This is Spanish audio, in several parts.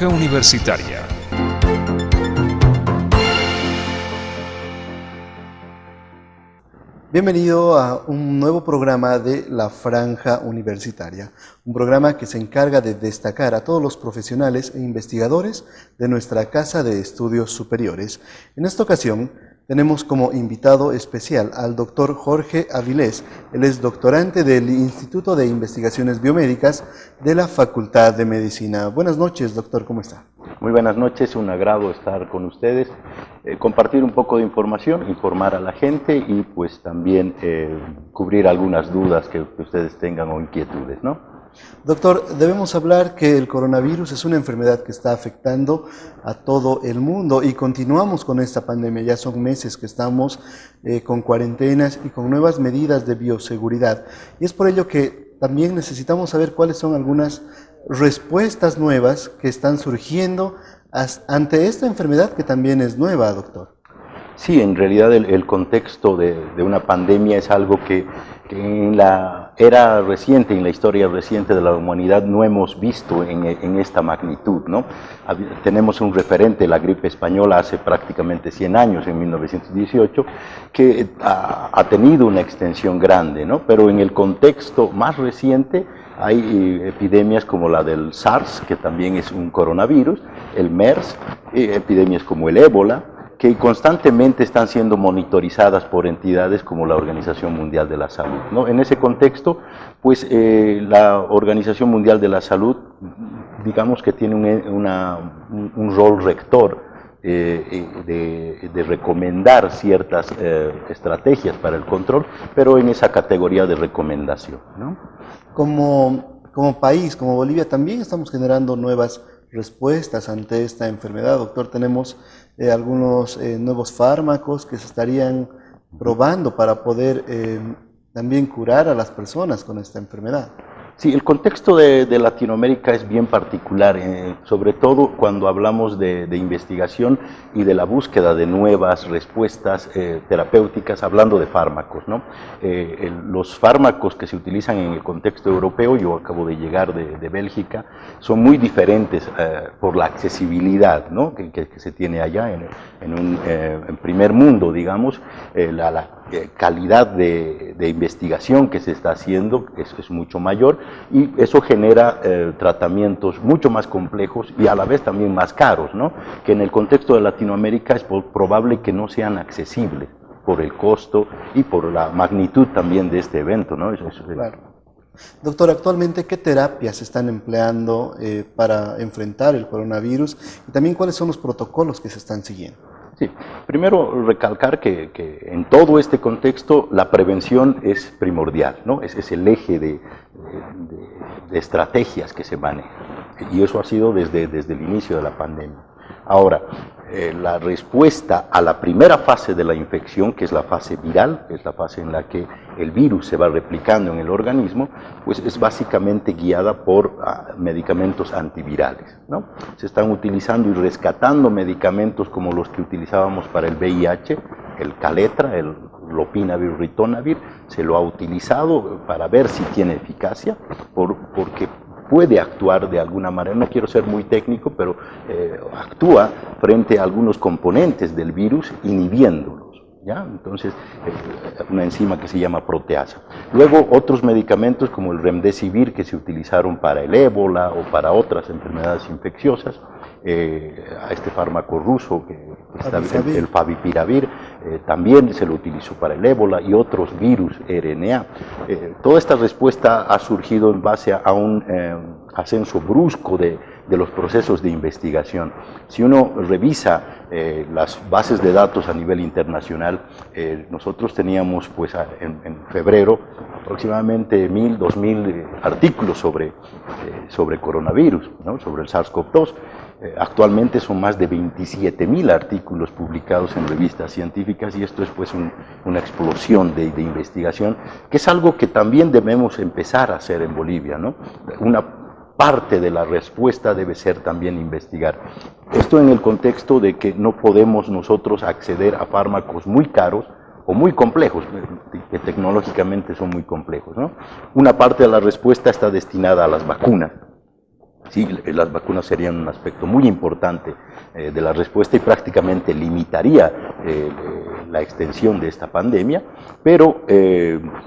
Franja Universitaria. Bienvenido a un nuevo programa de La Franja Universitaria, un programa que se encarga de destacar a todos los profesionales e investigadores de nuestra Casa de Estudios Superiores. En esta ocasión tenemos como invitado especial al doctor Jorge Avilés. Él es doctorante del Instituto de Investigaciones Biomédicas de la Facultad de Medicina. Buenas noches, doctor, ¿cómo está? Muy buenas noches, un agrado estar con ustedes, compartir un poco de información, informar a la gente y pues también cubrir algunas dudas que ustedes tengan o inquietudes, ¿no? Doctor, debemos hablar que el coronavirus es una enfermedad que está afectando a todo el mundo y continuamos con esta pandemia. Ya son meses que estamos con cuarentenas y con nuevas medidas de bioseguridad. Y es por ello que también necesitamos saber cuáles son algunas respuestas nuevas que están surgiendo ante esta enfermedad que también es nueva, doctor. Sí, en realidad el contexto de una pandemia es algo que en la era reciente, en la historia reciente de la humanidad no hemos visto en esta magnitud, ¿no? Tenemos un referente, la gripe española, hace prácticamente 100 años, en 1918, que ha tenido una extensión grande, ¿no? Pero en el contexto más reciente hay epidemias como la del SARS, que también es un coronavirus, el MERS, epidemias como el ébola, que constantemente están siendo monitorizadas por entidades como la Organización Mundial de la Salud, ¿no? En ese contexto, pues la Organización Mundial de la Salud, digamos que tiene un rol rector de recomendar ciertas estrategias para el control, pero en esa categoría de recomendación, ¿no? Como país, como Bolivia, también estamos generando nuevas respuestas ante esta enfermedad, doctor. Tenemos algunos nuevos fármacos que se estarían probando para poder también curar a las personas con esta enfermedad. Sí, el contexto de Latinoamérica es bien particular, sobre todo cuando hablamos de investigación y de la búsqueda de nuevas respuestas terapéuticas, hablando de fármacos, ¿no? Los fármacos que se utilizan en el contexto europeo, yo acabo de llegar de Bélgica, son muy diferentes por la accesibilidad, ¿no? que se tiene allá en primer mundo, digamos, la calidad de investigación que se está haciendo es mucho mayor y eso genera tratamientos mucho más complejos y a la vez también más caros, ¿no? Que en el contexto de Latinoamérica es probable que no sean accesibles por el costo y por la magnitud también de este evento, ¿no? Claro. Doctor, actualmente, ¿qué terapias se están empleando para enfrentar el coronavirus y también cuáles son los protocolos que se están siguiendo? Sí, primero recalcar que en todo este contexto la prevención es primordial, ¿no? Es el eje de estrategias que se manejan y eso ha sido desde el inicio de la pandemia. Ahora, la respuesta a la primera fase de la infección, que es la fase viral, que es la fase en la que el virus se va replicando en el organismo, pues es básicamente guiada por medicamentos antivirales, ¿no? Se están utilizando y rescatando medicamentos como los que utilizábamos para el VIH, el Kaletra, el lopinavir, ritonavir, se lo ha utilizado para ver si tiene eficacia, porque puede actuar de alguna manera, no quiero ser muy técnico, pero actúa frente a algunos componentes del virus inhibiéndolos, ¿ya? Entonces, una enzima que se llama proteasa. Luego, otros medicamentos como el remdesivir que se utilizaron para el ébola o para otras enfermedades infecciosas, a este fármaco ruso, el favipiravir, también se lo utilizó para el ébola y otros virus RNA. Toda esta respuesta ha surgido en base a un ascenso brusco de los procesos de investigación. Si uno revisa las bases de datos a nivel internacional, nosotros teníamos pues en febrero aproximadamente 1.000, 2.000 artículos sobre coronavirus, ¿no? Sobre el SARS-CoV-2. Actualmente son más de 27.000 artículos publicados en revistas científicas y esto es pues una explosión de investigación, que es algo que también debemos empezar a hacer en Bolivia, ¿no? Una parte de la respuesta debe ser también investigar. Esto en el contexto de que no podemos nosotros acceder a fármacos muy caros o muy complejos, que tecnológicamente son muy complejos, ¿no? Una parte de la respuesta está destinada a las vacunas. Sí, las vacunas serían un aspecto muy importante de la respuesta y prácticamente limitaría la extensión de esta pandemia, pero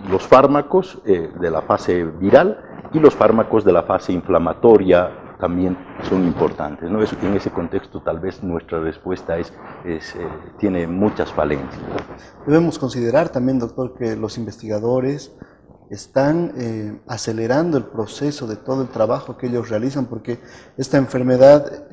los fármacos de la fase viral y los fármacos de la fase inflamatoria también son importantes, ¿no? En ese contexto tal vez nuestra respuesta tiene muchas falencias. Debemos considerar también, doctor, que los investigadores están acelerando el proceso de todo el trabajo que ellos realizan, porque esta enfermedad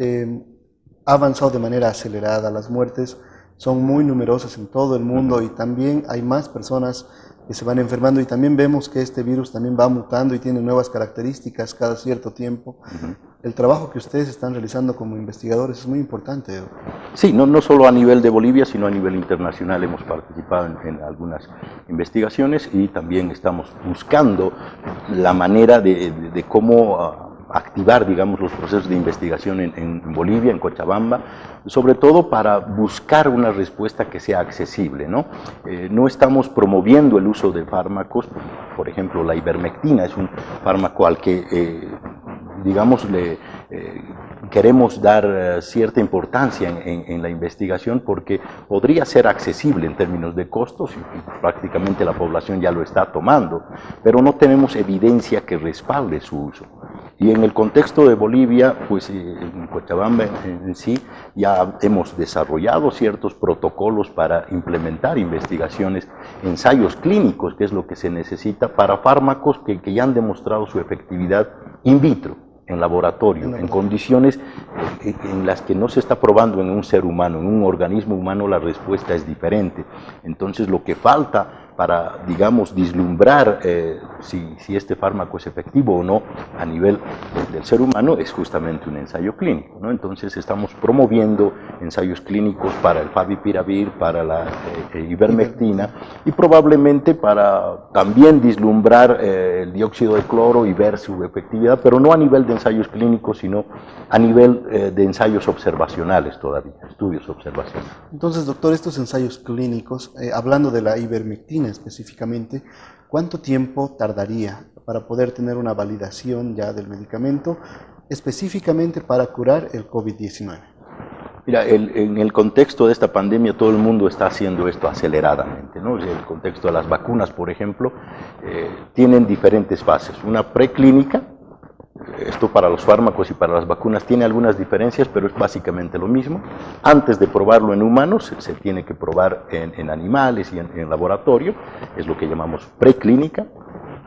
ha avanzado de manera acelerada. Las muertes son muy numerosas en todo el mundo y también hay más personas que se van enfermando, y también vemos que este virus también va mutando y tiene nuevas características cada cierto tiempo. El trabajo que ustedes están realizando como investigadores es muy importante. Sí, no solo a nivel de Bolivia, sino a nivel internacional hemos participado en algunas investigaciones y también estamos buscando la manera de cómo activar, digamos, los procesos de investigación en Bolivia, en Cochabamba, sobre todo para buscar una respuesta que sea accesible, ¿no? No estamos promoviendo el uso de fármacos, por ejemplo, la ivermectina es un fármaco al que, digamos, queremos dar cierta importancia en la investigación porque podría ser accesible en términos de costos y prácticamente la población ya lo está tomando, pero no tenemos evidencia que respalde su uso. Y en el contexto de Bolivia, pues en Cochabamba en sí, ya hemos desarrollado ciertos protocolos para implementar investigaciones, ensayos clínicos, que es lo que se necesita para fármacos que ya han demostrado su efectividad in vitro, en laboratorio, en condiciones en las que no se está probando en un ser humano, en un organismo humano la respuesta es diferente. Entonces lo que falta para, digamos, vislumbrar si este fármaco es efectivo o no a nivel del ser humano es justamente un ensayo clínico, ¿no? Entonces estamos promoviendo ensayos clínicos para el favipiravir, para la ivermectina y probablemente para también vislumbrar el dióxido de cloro y ver su efectividad, pero no a nivel de ensayos clínicos, sino a nivel de ensayos observacionales todavía, estudios observacionales. Entonces, doctor, estos ensayos clínicos, hablando de la ivermectina específicamente, ¿cuánto tiempo tardaría para poder tener una validación ya del medicamento específicamente para curar el COVID-19? Mira, en el contexto de esta pandemia todo el mundo está haciendo esto aceleradamente, ¿no? El contexto de las vacunas, por ejemplo, tienen diferentes fases. Una preclínica, esto para los fármacos y para las vacunas tiene algunas diferencias, pero es básicamente lo mismo. Antes de probarlo en humanos, se tiene que probar en animales y en laboratorio, es lo que llamamos preclínica,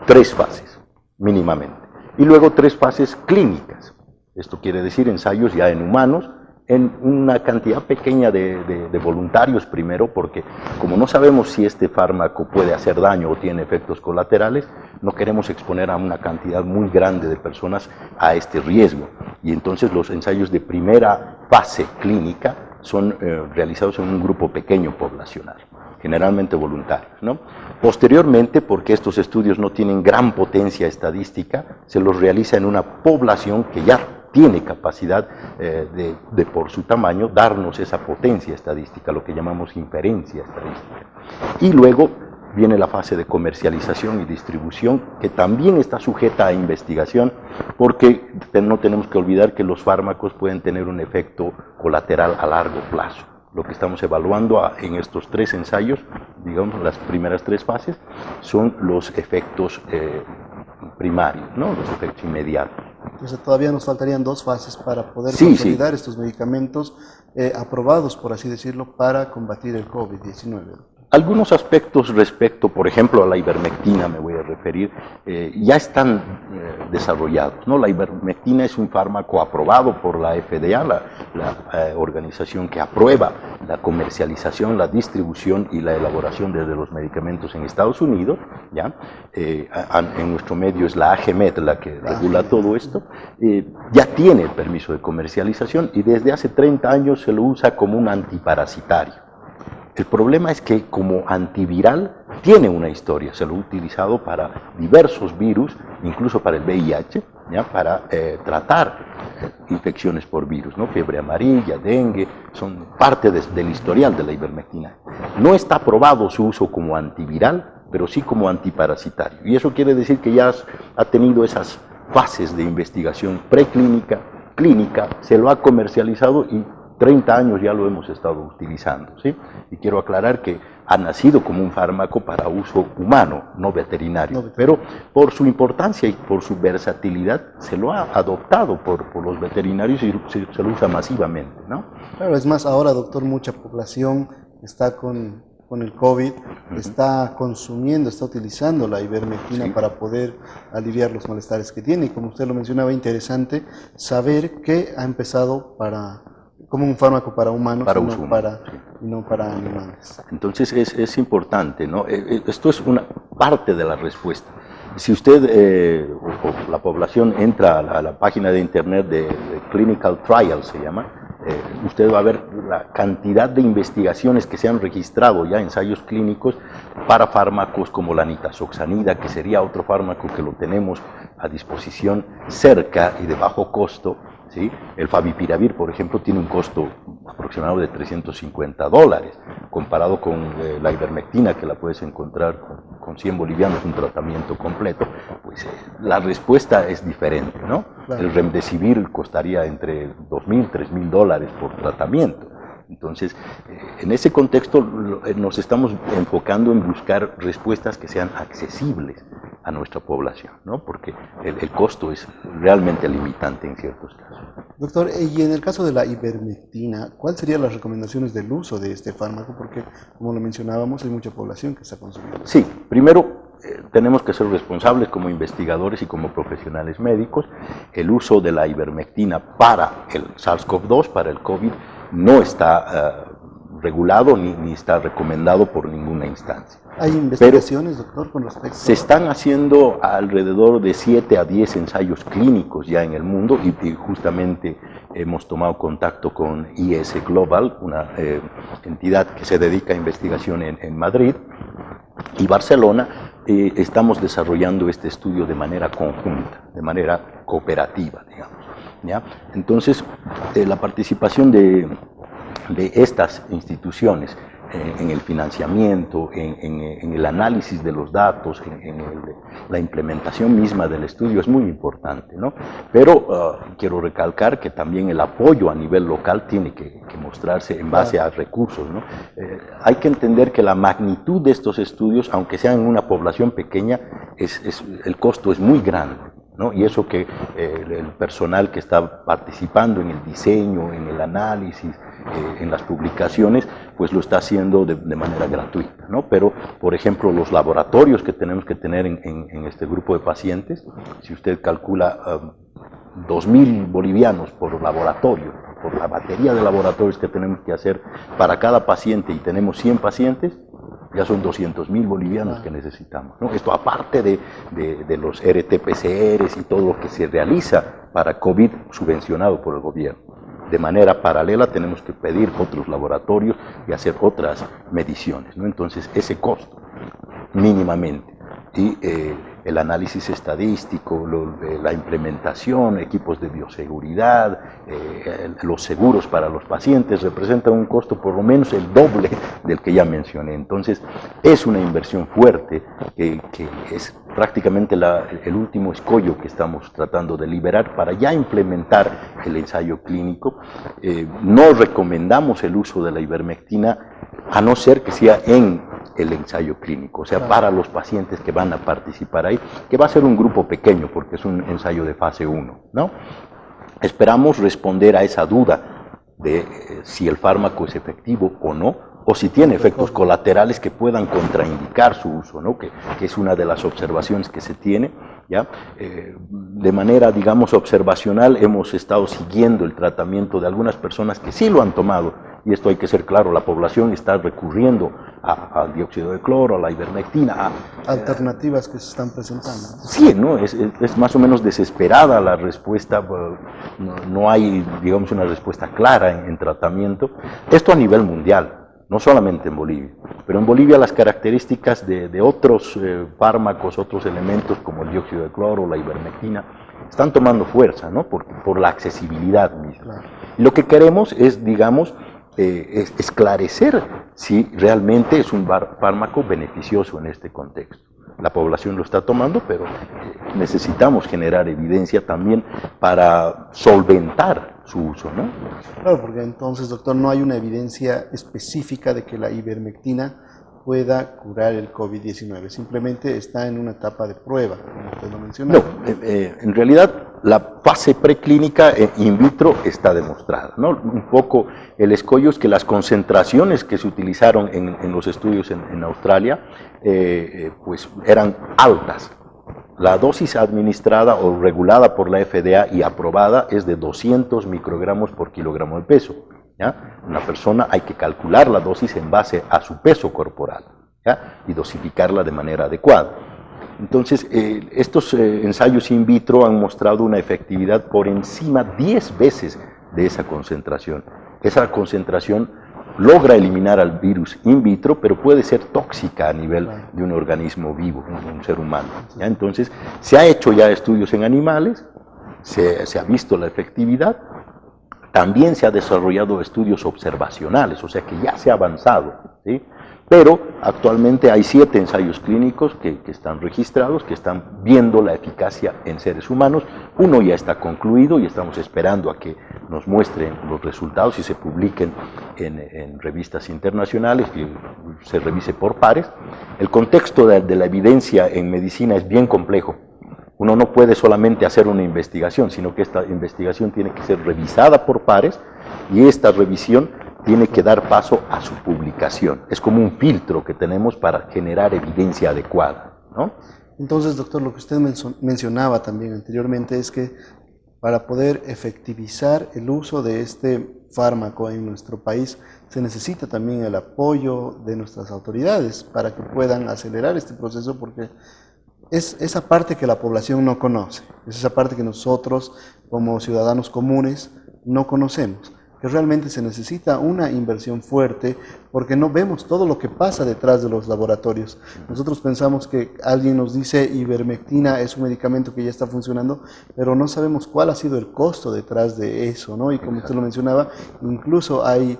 3 fases mínimamente. Y luego 3 fases clínicas, esto quiere decir ensayos ya en humanos, en una cantidad pequeña de voluntarios primero, porque como no sabemos si este fármaco puede hacer daño o tiene efectos colaterales, no queremos exponer a una cantidad muy grande de personas a este riesgo. Y entonces los ensayos de primera fase clínica son realizados en un grupo pequeño poblacional, generalmente voluntarios, ¿no? Posteriormente, porque estos estudios no tienen gran potencia estadística, se los realiza en una población que ya tiene capacidad de por su tamaño darnos esa potencia estadística, lo que llamamos inferencia estadística. Y luego viene la fase de comercialización y distribución, que también está sujeta a investigación, porque no tenemos que olvidar que los fármacos pueden tener un efecto colateral a largo plazo. Lo que estamos evaluando en estos 3 ensayos, digamos las primeras 3 fases, son los efectos primarios, ¿no? Los efectos inmediatos. Entonces todavía nos faltarían 2 fases para poder consolidar estos medicamentos aprobados, por así decirlo, para combatir el COVID-19. Algunos aspectos respecto, por ejemplo, a la ivermectina, me voy a referir, ya están desarrollados, ¿no? La ivermectina es un fármaco aprobado por la FDA, la organización que aprueba la comercialización, la distribución y la elaboración de los medicamentos en Estados Unidos, ¿ya? En nuestro medio es la AGMED la que regula todo esto, ya tiene el permiso de comercialización y desde hace 30 años se lo usa como un antiparasitario. El problema es que como antiviral tiene una historia, se lo ha utilizado para diversos virus, incluso para el VIH, ¿ya? Para tratar infecciones por virus, ¿no? Fiebre amarilla, dengue, son parte del historial de la ivermectina. No está aprobado su uso como antiviral, pero sí como antiparasitario. Y eso quiere decir que ya ha tenido esas fases de investigación preclínica, clínica, se lo ha comercializado y 30 años ya lo hemos estado utilizando, ¿sí? Y quiero aclarar que ha nacido como un fármaco para uso humano, no veterinario, pero por su importancia y por su versatilidad se lo ha adoptado por los veterinarios y se lo usa masivamente, ¿no? Claro, es más, ahora, doctor, mucha población está con el COVID, está consumiendo, está utilizando la ivermectina Sí. para poder aliviar los malestares que tiene. Y como usted lo mencionaba, interesante saber que ha empezado como un fármaco para humanos Para y uso humano, sí. no para animales. Entonces es importante, ¿no? Esto es una parte de la respuesta. Si usted o la población entra a la página de internet de Clinical Trials, se llama, usted va a ver la cantidad de investigaciones que se han registrado ya, ensayos clínicos para fármacos como la nitazoxanida, que sería otro fármaco que lo tenemos a disposición cerca y de bajo costo, ¿sí? El favipiravir, por ejemplo, tiene un costo aproximado de $350, comparado con la ivermectina, que la puedes encontrar con 100 bolivianos, un tratamiento completo. Pues la respuesta es diferente, ¿no? Claro. El remdesivir costaría entre $2.000, $3.000 por tratamiento. Entonces, en ese contexto nos estamos enfocando en buscar respuestas que sean accesibles a nuestra población, ¿no? Porque el costo es realmente limitante en ciertos casos. Doctor, y en el caso de la ivermectina, ¿cuáles serían las recomendaciones del uso de este fármaco? Porque, como lo mencionábamos, hay mucha población que está consumiendo. Sí, primero tenemos que ser responsables como investigadores y como profesionales médicos. El uso de la ivermectina para el SARS-CoV-2, para el COVID, no está regulado ni está recomendado por ninguna instancia. ¿Hay investigaciones, doctor, con respecto Se están haciendo alrededor de 7 a 10 ensayos clínicos ya en el mundo y justamente hemos tomado contacto con IS Global, una entidad que se dedica a investigación en Madrid y Barcelona. Estamos desarrollando este estudio de manera conjunta, de manera cooperativa, digamos, ¿ya? Entonces, la participación de estas instituciones en el financiamiento, en el análisis de los datos, en la implementación misma del estudio es muy importante, ¿no? Pero quiero recalcar que también el apoyo a nivel local tiene que mostrarse en base a recursos, ¿no? Hay que entender que la magnitud de estos estudios, aunque sean en una población pequeña, el costo es muy grande, ¿no? Y eso que el personal que está participando en el diseño, en el análisis, en las publicaciones, pues lo está haciendo de manera gratuita, ¿no? Pero, por ejemplo, los laboratorios que tenemos que tener en este grupo de pacientes, si usted calcula 2.000 bolivianos por laboratorio, por la batería de laboratorios que tenemos que hacer para cada paciente, y tenemos 100 pacientes, ya son 200.000 bolivianos que necesitamos, ¿no? Esto aparte de los RT-PCRs y todo lo que se realiza para COVID subvencionado por el gobierno. De manera paralela tenemos que pedir otros laboratorios y hacer otras mediciones, ¿no? Entonces ese costo, mínimamente, y el análisis estadístico, la implementación, equipos de bioseguridad, los seguros para los pacientes, representan un costo por lo menos el doble del que ya mencioné. Entonces es una inversión fuerte que es prácticamente el último escollo que estamos tratando de liberar para ya implementar el ensayo clínico. No recomendamos el uso de la ivermectina a no ser que sea en el ensayo clínico, o sea, para los pacientes que van a participar ahí, que va a ser un grupo pequeño porque es un ensayo de fase 1, ¿no? Esperamos responder a esa duda de si el fármaco es efectivo o no, o si tiene efectos colaterales que puedan contraindicar su uso, ¿no? Que es una de las observaciones que se tiene, ¿ya? De manera, digamos, observacional hemos estado siguiendo el tratamiento de algunas personas que sí lo han tomado, y esto hay que ser claro, la población está recurriendo al dióxido de cloro, a la ivermectina. Alternativas que se están presentando. Sí, ¿no? Es más o menos desesperada la respuesta, no hay, digamos, una respuesta clara en tratamiento. Esto a nivel mundial. No solamente en Bolivia, pero en Bolivia las características de otros fármacos, otros elementos como el dióxido de cloro, la ivermectina, están tomando fuerza, ¿no? Por la accesibilidad misma. Claro. Lo que queremos es, digamos, esclarecer si realmente es un fármaco beneficioso en este contexto. la población lo está tomando, pero necesitamos generar evidencia también para solventar su uso, ¿no? Claro, porque entonces, doctor, no hay una evidencia específica de que la ivermectina pueda curar el COVID-19, simplemente está en una etapa de prueba, como usted lo mencionaba. No, en realidad la fase preclínica in vitro está demostrada, ¿no? Un poco el escollo es que las concentraciones que se utilizaron en los estudios en Australia pues eran altas. La dosis administrada o regulada por la FDA y aprobada es de 200 microgramos por kilogramo de peso. ¿Ya? Una persona hay que calcular la dosis en base a su peso corporal, ¿ya? Y dosificarla de manera adecuada. Entonces, estos ensayos in vitro han mostrado una efectividad por encima 10 veces de esa concentración. Esa concentración logra eliminar al virus in vitro, pero puede ser tóxica a nivel de un organismo vivo, un ser humano, ¿ya? Entonces, se ha hecho ya estudios en animales, se ha visto la efectividad. También se ha desarrollado estudios observacionales, o sea que ya se ha avanzado, ¿sí? Pero actualmente hay 7 ensayos clínicos que están registrados, que están viendo la eficacia en seres humanos. Uno ya está concluido y estamos esperando a que nos muestren los resultados y se publiquen en revistas internacionales y se revise por pares. El contexto de la evidencia en medicina es bien complejo. Uno no puede solamente hacer una investigación, sino que esta investigación tiene que ser revisada por pares y esta revisión tiene que dar paso a su publicación. Es como un filtro que tenemos para generar evidencia adecuada, ¿no? Entonces, doctor, lo que usted mencionaba también anteriormente es que para poder efectivizar el uso de este fármaco en nuestro país se necesita también el apoyo de nuestras autoridades para que puedan acelerar este proceso, porque es esa parte que la población no conoce, es esa parte que nosotros como ciudadanos comunes no conocemos, que realmente se necesita una inversión fuerte porque no vemos todo lo que pasa detrás de los laboratorios. Nosotros pensamos que alguien nos dice ivermectina es un medicamento que ya está funcionando, pero no sabemos cuál ha sido el costo detrás de eso, ¿no? Y como usted lo mencionaba, incluso hay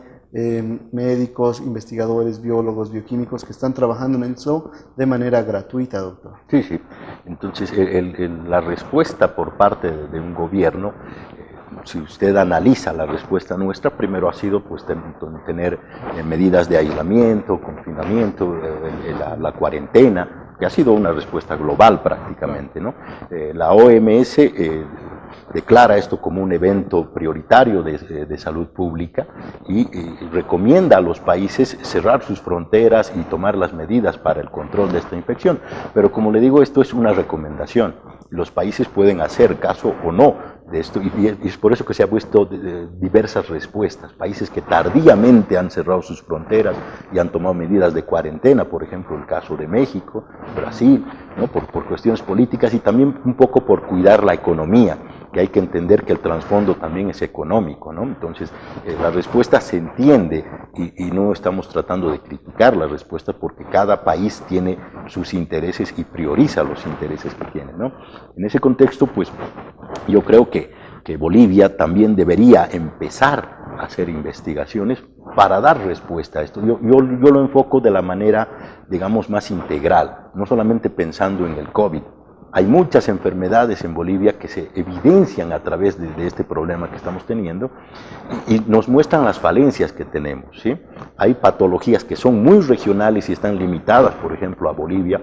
médicos, investigadores, biólogos, bioquímicos que están trabajando en eso de manera gratuita, doctor. Sí, sí. Entonces, la respuesta por parte de un gobierno, si usted analiza la respuesta nuestra, primero ha sido pues tener medidas de aislamiento, confinamiento, la cuarentena, que ha sido una respuesta global prácticamente, ¿no? La OMS declara esto como un evento prioritario de salud pública y recomienda a los países cerrar sus fronteras y tomar las medidas para el control de esta infección. Pero como le digo, esto es una recomendación. Los países pueden hacer caso o no de esto y es por eso que se ha visto diversas respuestas. Países que tardíamente han cerrado sus fronteras y han tomado medidas de cuarentena, por ejemplo el caso de México, Brasil, ¿no? por cuestiones políticas y también un poco por cuidar la economía, que hay que entender que el trasfondo también es económico, ¿no? Entonces, la respuesta se entiende y no estamos tratando de criticar la respuesta porque cada país tiene sus intereses y prioriza los intereses que tiene, ¿no? En ese contexto, pues, yo creo que Bolivia también debería empezar a hacer investigaciones para dar respuesta a esto. Yo lo enfoco de la manera, digamos, más integral, no solamente pensando en el COVID. Hay muchas enfermedades en Bolivia que se evidencian a través de este problema que estamos teniendo y nos muestran las falencias que tenemos, ¿sí? Hay patologías que son muy regionales y están limitadas, por ejemplo, a Bolivia,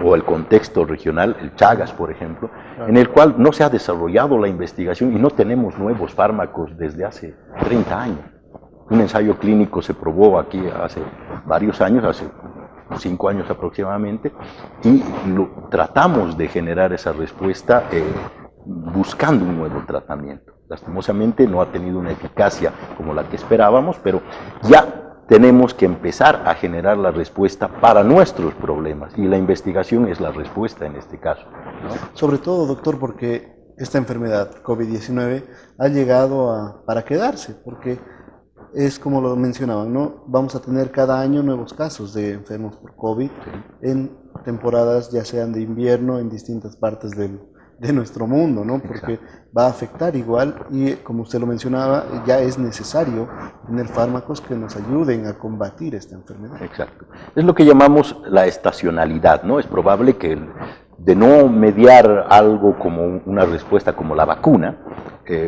o el contexto regional, el Chagas, por ejemplo, en el cual no se ha desarrollado la investigación y no tenemos nuevos fármacos desde hace 30 años. Un ensayo clínico se probó aquí hace varios años, hace 5 años aproximadamente, y tratamos de generar esa respuesta buscando un nuevo tratamiento. Lastimosamente no ha tenido una eficacia como la que esperábamos, pero ya tenemos que empezar a generar la respuesta para nuestros problemas y la investigación es la respuesta en este caso, ¿no? Sobre todo, doctor, porque esta enfermedad COVID-19 ha llegado para quedarse, porque es como lo mencionaban, ¿no? Vamos a tener cada año nuevos casos de enfermos por COVID en temporadas ya sean de invierno en distintas partes del de nuestro mundo, ¿no? Porque va a afectar igual y, como usted lo mencionaba, ya es necesario tener fármacos que nos ayuden a combatir esta enfermedad. Exacto. Es lo que llamamos la estacionalidad, ¿no? Es probable que de no mediar algo como una respuesta como la vacuna,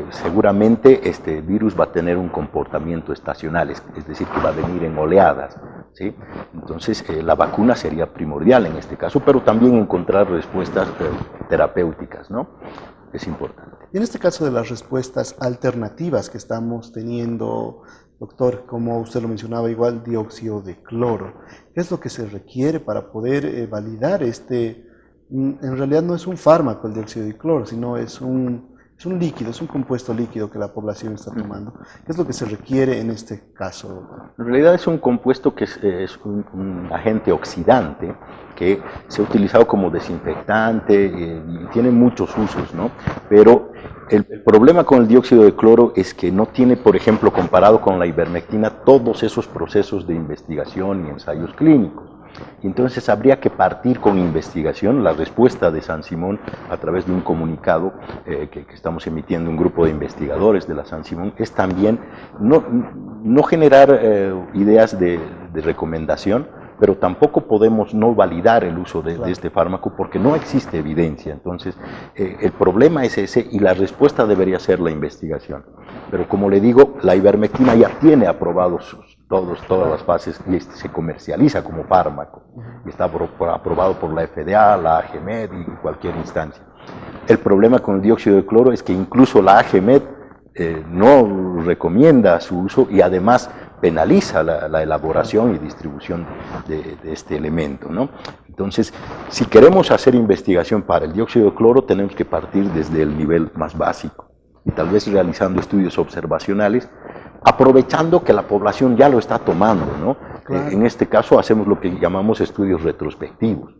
seguramente este virus va a tener un comportamiento estacional, es decir, que va a venir en oleadas, ¿sí? Entonces, la vacuna sería primordial en este caso, pero también encontrar respuestas terapéuticas, ¿no? Es importante. Y en este caso de las respuestas alternativas que estamos teniendo, doctor, como usted lo mencionaba, igual dióxido de cloro, ¿qué es lo que se requiere para poder validar este? En realidad no es un fármaco el dióxido de cloro, sino es un líquido, es un compuesto líquido que la población está tomando. ¿Qué es lo que se requiere en este caso, doctor? En realidad es un compuesto que es un agente oxidante que se ha utilizado como desinfectante y tiene muchos usos, ¿no? Pero el problema con el dióxido de cloro es que no tiene, por ejemplo, comparado con la ivermectina, todos esos procesos de investigación y ensayos clínicos. Entonces habría que partir con investigación. La respuesta de San Simón a través de un comunicado que estamos emitiendo un grupo de investigadores de la San Simón es también no generar ideas de recomendación, pero tampoco podemos no validar el uso de este fármaco porque no existe evidencia. Entonces, el problema es ese y la respuesta debería ser la investigación. Pero como le digo, la ivermectina ya tiene aprobados todas las fases y se comercializa como fármaco. Y está aprobado por la FDA, la AGMED y cualquier instancia. El problema con el dióxido de cloro es que incluso la AGMED no recomienda su uso y además penaliza la elaboración y distribución de este elemento, ¿no? Entonces, si queremos hacer investigación para el dióxido de cloro, tenemos que partir desde el nivel más básico y tal vez realizando estudios observacionales, aprovechando que la población ya lo está tomando, ¿no? Claro. En este caso hacemos lo que llamamos estudios retrospectivos.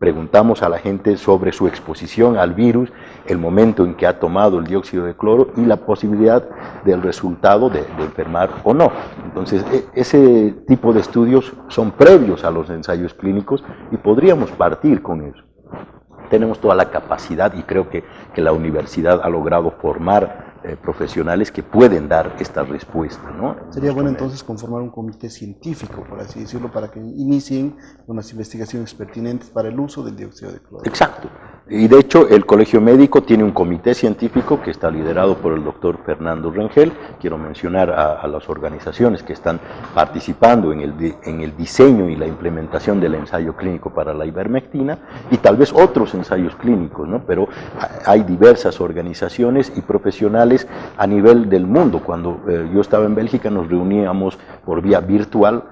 Preguntamos a la gente sobre su exposición al virus, el momento en que ha tomado el dióxido de cloro y la posibilidad del resultado de enfermar o no. Entonces, ese tipo de estudios son previos a los ensayos clínicos y podríamos partir con eso. Tenemos toda la capacidad y creo que la universidad ha logrado formar profesionales que pueden dar esta respuesta, ¿no? Sería bueno entonces conformar un comité científico, por así decirlo, para que inicien unas investigaciones pertinentes para el uso del dióxido de cloro. Exacto. Y de hecho el Colegio Médico tiene un comité científico que está liderado por el doctor Fernando Rengel. Quiero mencionar a las organizaciones que están participando en el diseño y la implementación del ensayo clínico para la ivermectina y tal vez otros ensayos clínicos, ¿no? Pero hay diversas organizaciones y profesionales a nivel del mundo. Cuando yo estaba en Bélgica nos reuníamos por vía virtual,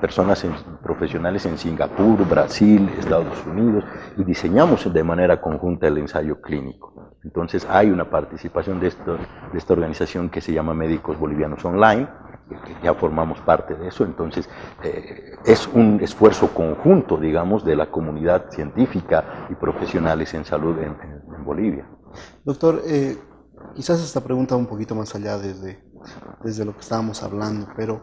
personas profesionales en Singapur, Brasil, Estados Unidos, y diseñamos de manera conjunta el ensayo clínico. Entonces hay una participación de esta organización que se llama Médicos Bolivianos Online, que ya formamos parte de eso. Entonces es un esfuerzo conjunto, digamos, de la comunidad científica y profesionales en salud en Bolivia. Doctor, quizás esta pregunta un poquito más allá desde lo que estábamos hablando, pero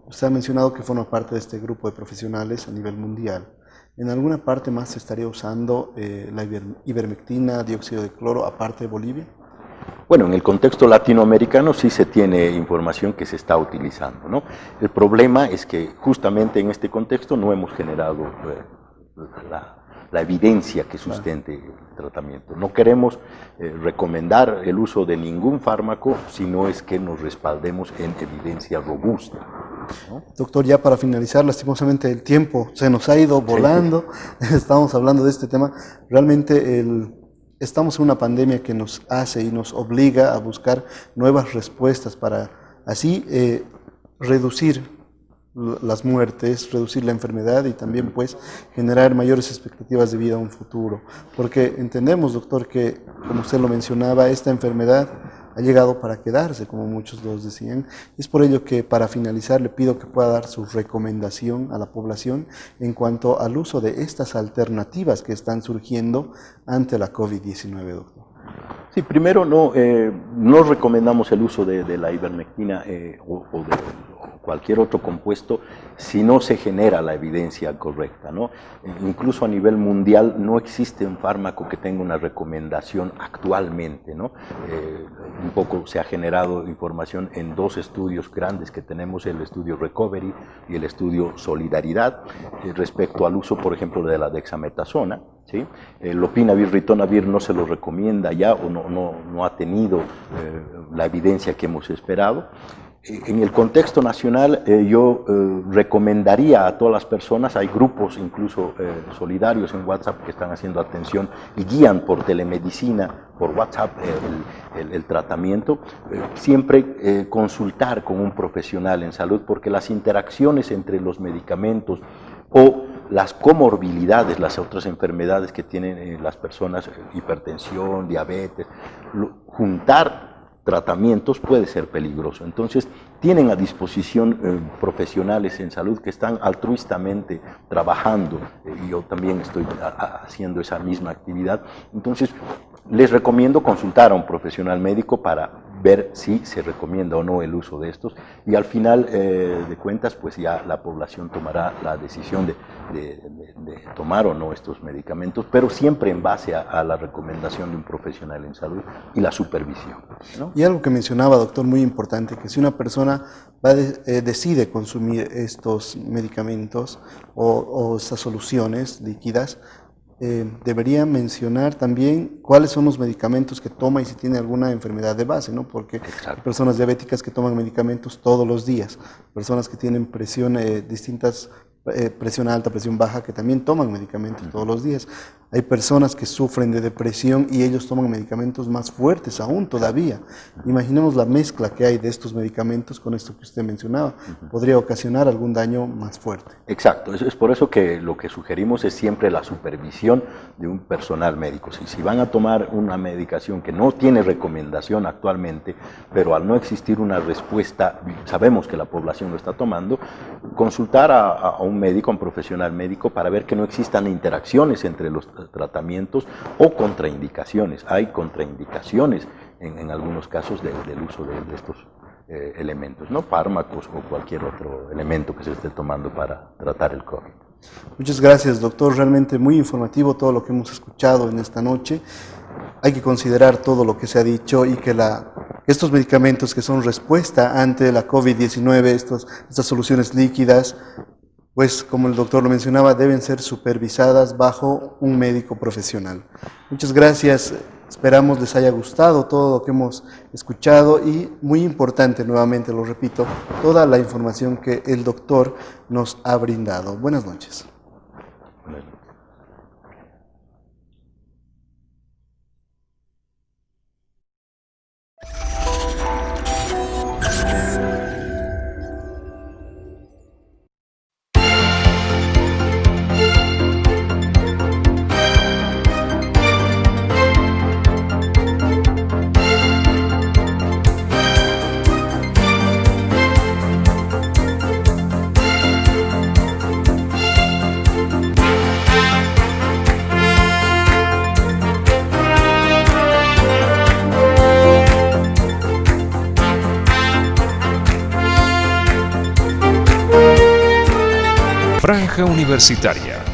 usted ha mencionado que forma parte de este grupo de profesionales a nivel mundial. ¿En alguna parte más se estaría usando la ivermectina, dióxido de cloro, aparte de Bolivia? Bueno, en el contexto latinoamericano sí se tiene información que se está utilizando, ¿no? El problema es que justamente en este contexto no hemos generado la evidencia que sustente el tratamiento. No queremos recomendar el uso de ningún fármaco si no es que nos respaldemos en evidencia robusta, ¿no? Doctor, ya para finalizar, lastimosamente el tiempo se nos ha ido volando. Sí. Estamos hablando de este tema. Realmente estamos en una pandemia que nos hace y nos obliga a buscar nuevas respuestas para así reducir las muertes, reducir la enfermedad y también pues generar mayores expectativas de vida a un futuro. Porque entendemos, doctor, que como usted lo mencionaba, esta enfermedad ha llegado para quedarse, como muchos los decían. Es por ello que para finalizar le pido que pueda dar su recomendación a la población en cuanto al uso de estas alternativas que están surgiendo ante la COVID-19, doctor. Sí, primero no recomendamos el uso de la ivermectina o de cualquier otro compuesto si no se genera la evidencia correcta, ¿no? Incluso a nivel mundial no existe un fármaco que tenga una recomendación actualmente, ¿no? Un poco se ha generado información en dos estudios grandes que tenemos, el estudio Recovery y el estudio Solidaridad, respecto al uso, por ejemplo, de la dexametasona, ¿sí? Lopinavir, ritonavir no se lo recomienda ya o no ha tenido la evidencia que hemos esperado. En el contexto nacional yo recomendaría a todas las personas, hay grupos incluso solidarios en WhatsApp que están haciendo atención y guían por telemedicina, por WhatsApp el tratamiento, siempre consultar con un profesional en salud, porque las interacciones entre los medicamentos o las comorbilidades, las otras enfermedades que tienen las personas, hipertensión, diabetes, juntar tratamientos puede ser peligroso. Entonces, tienen a disposición profesionales en salud que están altruistamente trabajando, y yo también estoy haciendo esa misma actividad. Entonces, les recomiendo consultar a un profesional médico para ver si se recomienda o no el uso de estos, y al final de cuentas, pues ya la población tomará la decisión de tomar o no estos medicamentos, pero siempre en base a la recomendación de un profesional en salud y la supervisión, ¿no? Y algo que mencionaba, doctor, muy importante, que si una persona decide consumir estos medicamentos o estas soluciones líquidas, debería mencionar también cuáles son los medicamentos que toma y si tiene alguna enfermedad de base, ¿no? Porque hay personas diabéticas que toman medicamentos todos los días, personas que tienen presión distintas, presión alta, presión baja, que también toman medicamentos todos los días. Hay personas que sufren de depresión y ellos toman medicamentos más fuertes aún todavía. Imaginemos la mezcla que hay de estos medicamentos con esto que usted mencionaba. Podría ocasionar algún daño más fuerte. Exacto, es por eso que lo que sugerimos es siempre la supervisión de un personal médico. Si van a tomar una medicación que no tiene recomendación actualmente, pero al no existir una respuesta, sabemos que la población lo está tomando, consultar a un médico, a un profesional médico, para ver que no existan interacciones entre los tratamientos o contraindicaciones. Hay contraindicaciones en algunos casos del uso de estos elementos, ¿no? Fármacos o cualquier otro elemento que se esté tomando para tratar el COVID. Muchas gracias, doctor. Realmente muy informativo todo lo que hemos escuchado en esta noche. Hay que considerar todo lo que se ha dicho y que estos medicamentos que son respuesta ante la COVID-19, estas soluciones líquidas, pues como el doctor lo mencionaba, deben ser supervisadas bajo un médico profesional. Muchas gracias, esperamos les haya gustado todo lo que hemos escuchado y muy importante, nuevamente lo repito, toda la información que el doctor nos ha brindado. Buenas noches. Buenas noches. Franja Universitaria.